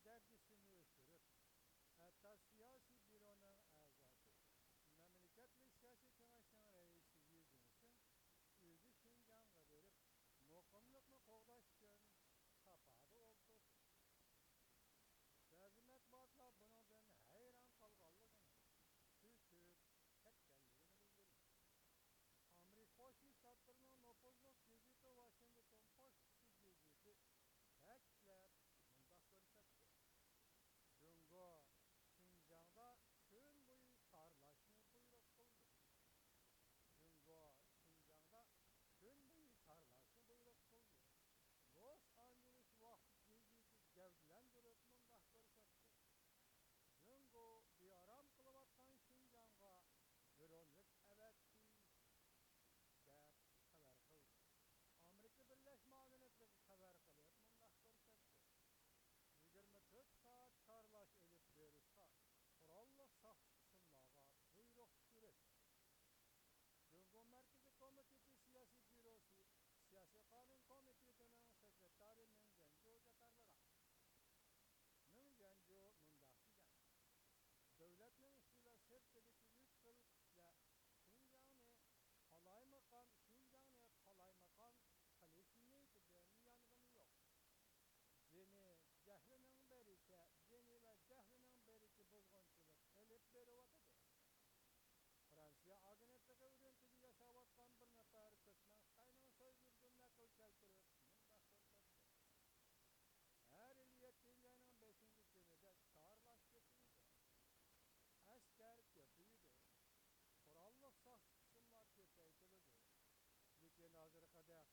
dergisini ötürüp, hatta siyasi büronun azası, memleket ve siyasi kengaşının reisi yüzünsün, özü Şinjan'a verip, muqimlikni qo'g'dash uchun safarda oltirdi. Ba'zi matbuotlar buningdan hayron qolganligini, cho'chib ketganligini bildirdi. Amerika Qo'shma Shtatlarining nufuzli gazeti Washington Post gazeti ta'kidlab mundoq ko'rsatdi. Jungo Şinjan'da kun bo'yi sarlashni buyruq qildi. Jungo Şinjan'da kun bo'yi sarlashni buyruq qildi. Los Angeles vaqti gazeti gavdalantirib mundoq ko'rsatdi. Jungo bearam qilayotgan Şinjan'a dronlik avatdi deb xabar qildi. Amerika Birleşmiş Devletleri xabar qilib mundoq ko'rsatdi. 24 saat sarlash elib berishga qurolli saqchi qismlarga buyruq tushirdi. Jungo Markaziy Komiteti Siyosiy Bürosi, Siyosiy Qonun Komitetining sekretari Ming Janjo qatorlilar. Ming Janjo mundoq degan. Davlatning ichi va sirtidagi 3 xil kuchlar Şinjan'ni qalaymakan qilish niyatidan yong'ini yo'q. Dini jahlining bericha, dini va jahlining bericha buzg'unchilik elib beryotidi. Fransiya agentligi Urumchida yashayotgan bir nafar ko'chman Xitoyning so'zlaridan naql keltirib mundoq ko'rsatdi. Her yil 7 ayning 5-kunida sarlash ko'paydi. Askar ko'paydi. Qurolli saqchi qismlar ko'paytirildi. Lekin hozirgi qadar